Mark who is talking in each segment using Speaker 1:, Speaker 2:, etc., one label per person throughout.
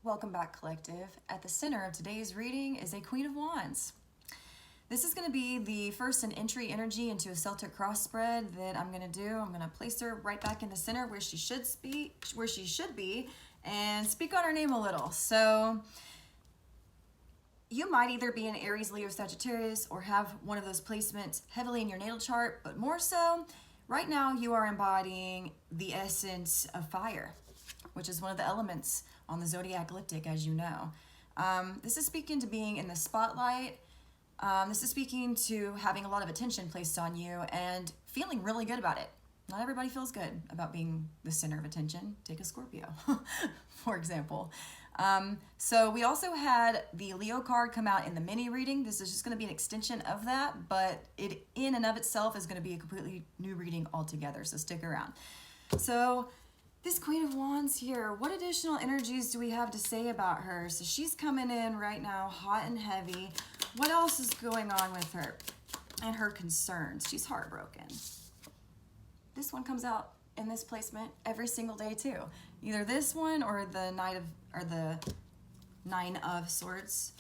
Speaker 1: Welcome back, Collective. At the center of today's reading is a Queen of Wands. This is going to be the first and entry energy into a Celtic cross spread that I'm going to do. I'm going to place her right back in the center where she should be, and speak on her name a little. So you might either be an Aries, Leo, Sagittarius, or have one of those placements heavily in your natal chart, but more so, right now you are embodying the essence of fire, which is one of the elements on the zodiac ecliptic, as you know. This is speaking to being in the spotlight. This is speaking to having a lot of attention placed on you and feeling really good about it. Not everybody feels good about being the center of attention. Take a Scorpio, for example. So we also had the Leo card come out in the mini reading. This is just going to be an extension of that, but it in and of itself is going to be a completely new reading altogether, so stick around. So this Queen of Wands here, what additional energies do we have to say about her? So she's coming in right now hot and heavy. What else is going on with her and her concerns? She's heartbroken. This one comes out in this placement every single day too. Either this one or the Nine of Swords.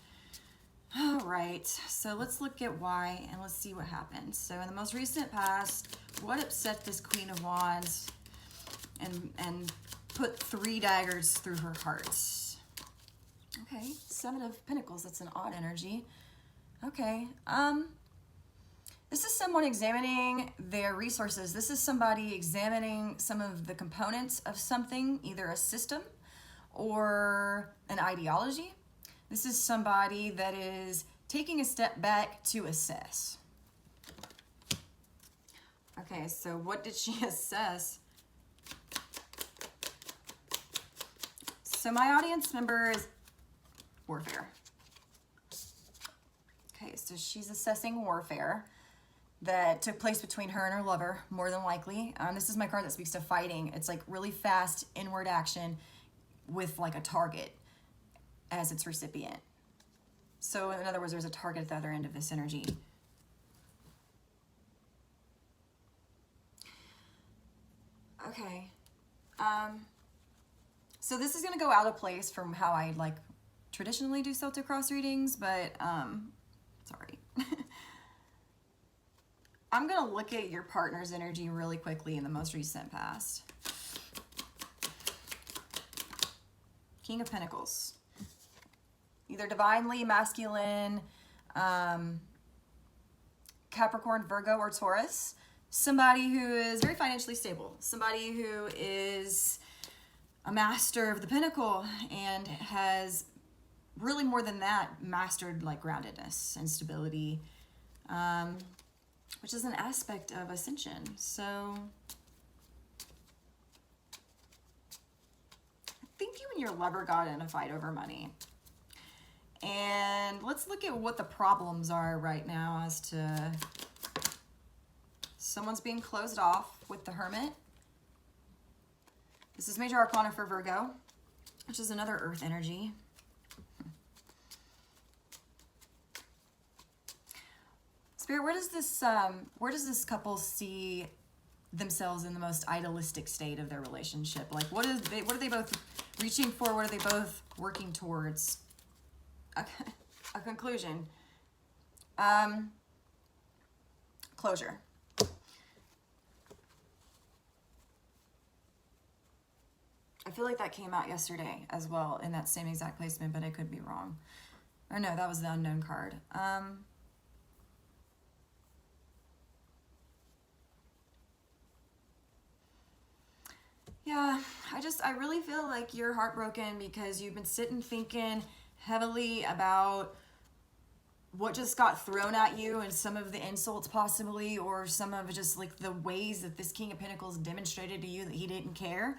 Speaker 1: All right, so let's look at why and let's see what happens. So in the most recent past, what upset this Queen of Wands and put 3 daggers through her heart? Okay, 7 of Pentacles, that's an odd energy. Okay, this is someone examining their resources. This is somebody examining some of the components of something, either a system or an ideology. This is somebody that is taking a step back to assess. Okay, so what did she assess? So my audience member is warfare. Okay, so she's assessing warfare that took place between her and her lover, more than likely. This is my card that speaks to fighting. It's like really fast inward action with like a target as its recipient. So in other words, there's a target at the other end of this energy. Okay. So this is going to go out of place from how I like traditionally do Celtic cross readings, but sorry. I'm going to look at your partner's energy really quickly in the most recent past. King of Pentacles. Either divinely masculine, Capricorn, Virgo, or Taurus. Somebody who is very financially stable. Somebody who is a master of the pinnacle and has really more than that mastered like groundedness and stability, which is an aspect of ascension. So I think you and your lover got in a fight over money. And let's look at what the problems are right now as to someone's being closed off with the Hermit. This is Major Arcana for Virgo, which is another earth energy. Spirit, where does this couple see themselves in the most idealistic state of their relationship? Like, what are they both reaching for? What are they both working towards? A conclusion. Closure. I feel like that came out yesterday as well in that same exact placement, but I could be wrong. Or no, that was the unknown card. Yeah, I really feel like you're heartbroken because you've been sitting thinking heavily about what just got thrown at you and some of the insults possibly, or some of just like the ways that this King of Pentacles demonstrated to you that he didn't care.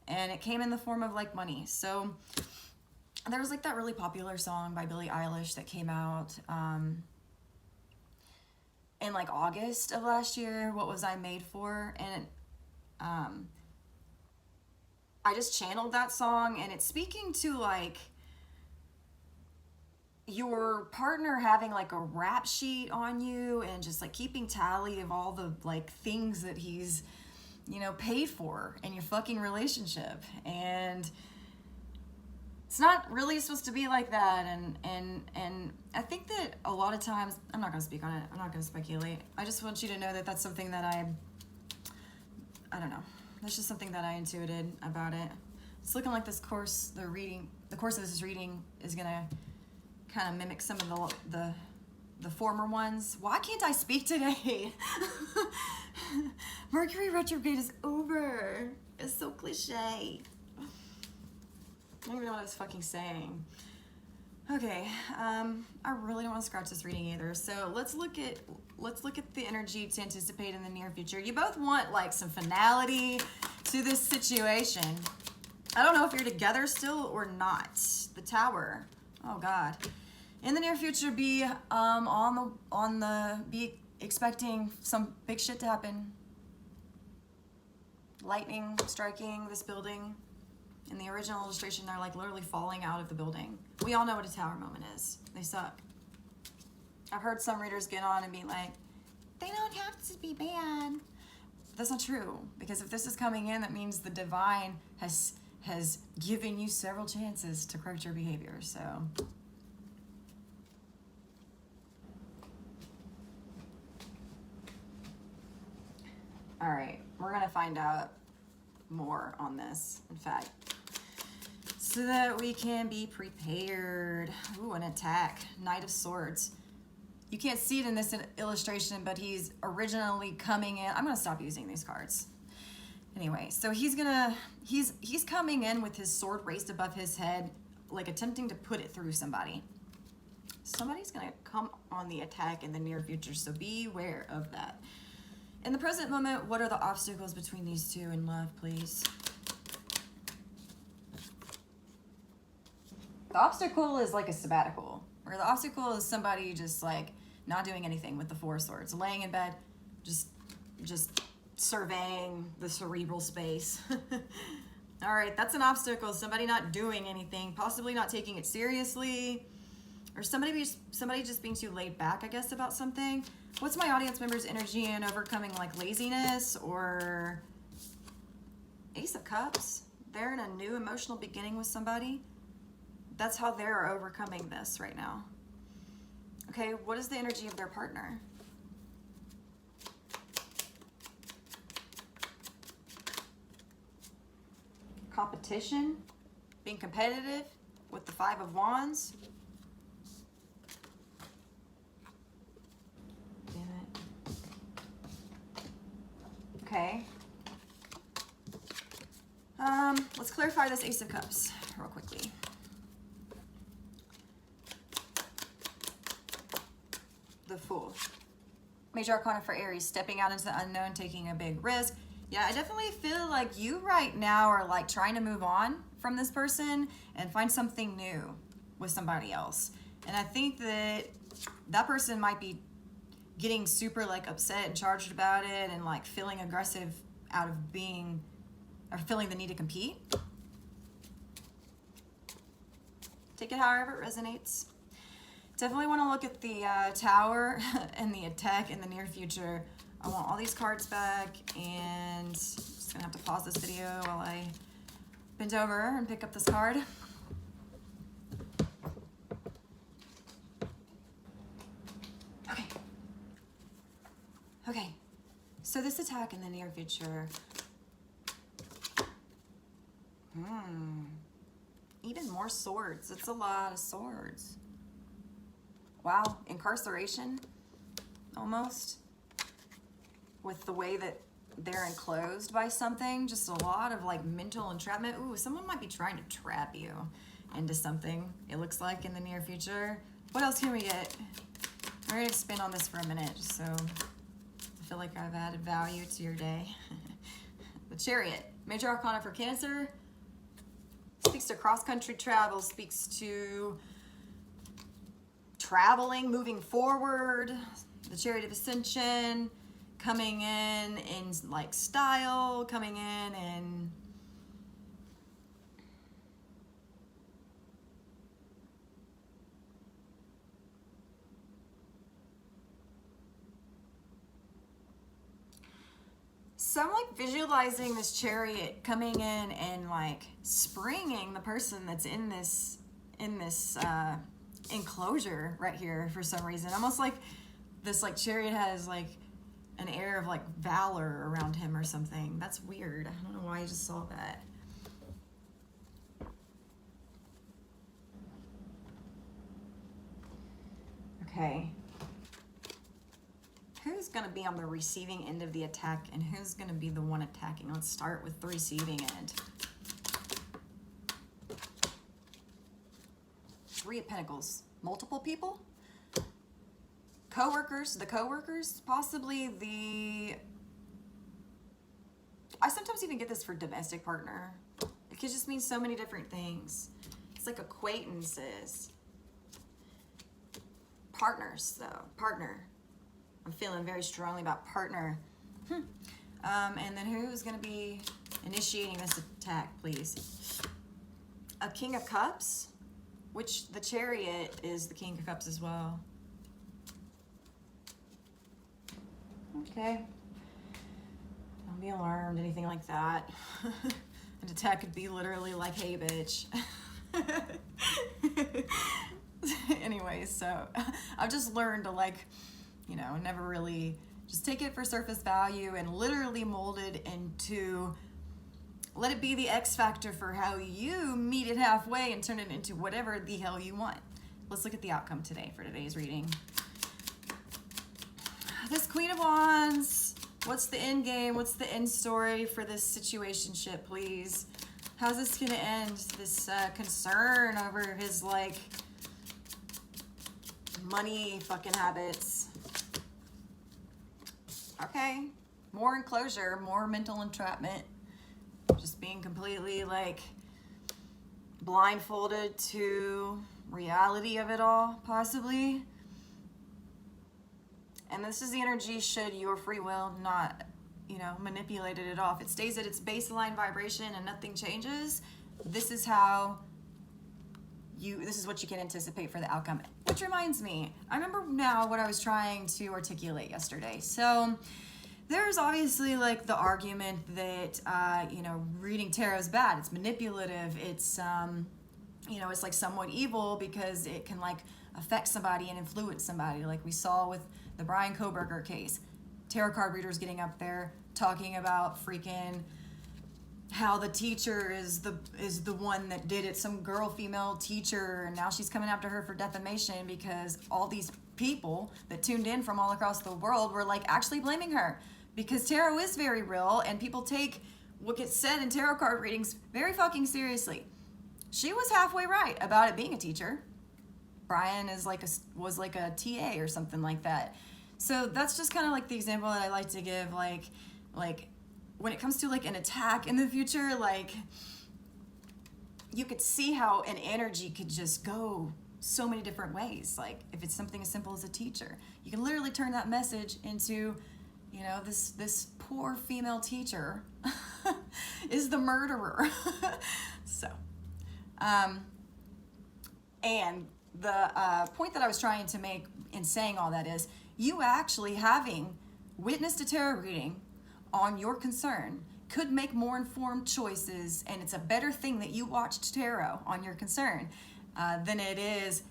Speaker 1: And it came in the form of like money. So there was like that really popular song by Billie Eilish that came out in like August of last year, What Was I Made For? And I just channeled that song, and it's speaking to like your partner having like a rap sheet on you and just like keeping tally of all the like things that he's, you know, paid for in your fucking relationship. And it's not really supposed to be like that. And I think that a lot of times, I'm not going to speak on it. I'm not going to speculate. I just want you to know that that's something that I don't know. That's just something that I intuited about it. It's looking like this course, the course of this reading is going to kind of mimic some of the former ones. Why can't I speak today? Mercury retrograde is over. It's so cliche. I don't even know what I was fucking saying. Okay, I really don't want to scratch this reading either. So let's look at the energy to anticipate in the near future. You both want like some finality to this situation. I don't know if you're together still or not. The Tower. Oh God. In the near future, be be expecting some big shit to happen. Lightning striking this building. In the original illustration, they're like literally falling out of the building. We all know what a tower moment is. They suck. I've heard some readers get on and be like, they don't have to be bad. That's not true, because if this is coming in, that means the divine has given you several chances to correct your behavior. So all right, we're gonna find out more on this, in fact, so that we can be prepared. Ooh, an attack. Knight of Swords. You can't see it in this illustration, but he's originally coming in. I'm gonna stop using these cards. Anyway, so he's coming in with his sword raised above his head, like attempting to put it through somebody. Somebody's gonna come on the attack in the near future, so beware of that. In the present moment, what are the obstacles between these two in love, please? The obstacle is like a sabbatical, or the obstacle is somebody just like not doing anything with the Four of Swords, laying in bed, just surveying the cerebral space. All right, that's an obstacle. Somebody not doing anything, possibly not taking it seriously, or somebody just being too laid back, I guess, about something. What's my audience member's energy in overcoming like laziness or Ace of Cups? They're in a new emotional beginning with somebody. That's how they're overcoming this right now. Okay, what is the energy of their partner? Competition, being competitive with the Five of Wands. Okay. Let's clarify this Ace of Cups real quickly. The Fool. Major Arcana for Aries, stepping out into the unknown, taking a big risk. Yeah, I definitely feel like you right now are like trying to move on from this person and find something new with somebody else. And I think that that person might be getting super like upset and charged about it and like feeling aggressive out of being or feeling the need to compete. Take it however it resonates. Definitely want to look at the Tower and the attack in the near future. I want all these cards back, and I'm just gonna have to pause this video while I bend over and pick up this card. Okay, so this attack in the near future. Even more swords. It's a lot of swords. Wow, incarceration, almost. With the way that they're enclosed by something, just a lot of like mental entrapment. Ooh, someone might be trying to trap you into something, it looks like, in the near future. What else can we get? We're gonna spin on this for a minute, just so I feel like I've added value to your day. The Chariot, Major Arcana for Cancer. Speaks to cross-country travel, speaks to traveling, moving forward. The Chariot of Ascension, coming in like style, coming in and So I'm like visualizing this chariot coming in and like springing the person that's in this enclosure right here for some reason. Almost like this like chariot has like an air of like valor around him or something. That's weird. I don't know why I just saw that. Okay. Who's going to be on the receiving end of the attack and who's going to be the one attacking? Let's start with the receiving end. Three of Pentacles. Multiple people? Co-workers, the co-workers, possibly the... I sometimes even get this for domestic partner. It could just mean so many different things. It's like acquaintances. Partners, though. Partner. I'm feeling very strongly about partner. And then who's going to be initiating this attack, please? A King of Cups, which the Chariot is the King of Cups as well. Okay. Don't be alarmed, anything like that. An attack could be literally like, hey, bitch. Anyways, so I've just learned to like, you know, never really just take it for surface value and literally mold it into, let it be the X factor for how you meet it halfway and turn it into whatever the hell you want. Let's look at the outcome today for today's reading. This Queen of Wands, what's the end game? What's the end story for this situationship, please? How's this gonna end? This concern over his like money fucking habits. Okay, more enclosure, more mental entrapment. Just being completely like blindfolded to reality of it all, possibly. And this is the energy should your free will not, you know, manipulate it at all. If it stays at its baseline vibration and nothing changes, this is how this is what you can anticipate for the outcome. Which reminds me, I remember now what I was trying to articulate yesterday. So there's obviously like the argument that, you know, reading tarot is bad. It's manipulative. It's, you know, it's like somewhat evil because it can like affect somebody and influence somebody. Like we saw with the Brian Koberger case. Tarot card readers getting up there talking about freaking how the teacher is the one that did it, some girl female teacher, and now she's coming after her for defamation because all these people that tuned in from all across the world were like actually blaming her because tarot is very real and people take what gets said in tarot card readings very fucking seriously. She was halfway right about it being a teacher. Brian was like a TA or something like that. So that's just kind of like the example that I like to give, like when it comes to like an attack in the future, like you could see how an energy could just go so many different ways. Like if it's something as simple as a teacher, you can literally turn that message into, you know, this poor female teacher is the murderer. So, and the point that I was trying to make in saying all that is you actually having witnessed a tarot reading on your concern could make more informed choices, and it's a better thing that you watched tarot on your concern than it is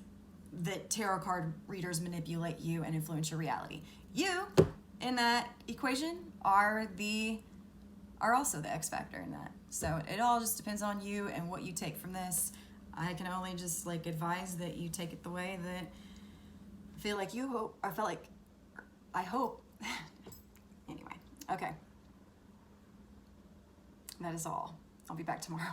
Speaker 1: that tarot card readers manipulate you and influence your reality. You, in that equation, are also the X factor in that. So it all just depends on you and what you take from this. I can only just like advise that you take it the way that I hope. Anyway, okay. That is all. I'll be back tomorrow.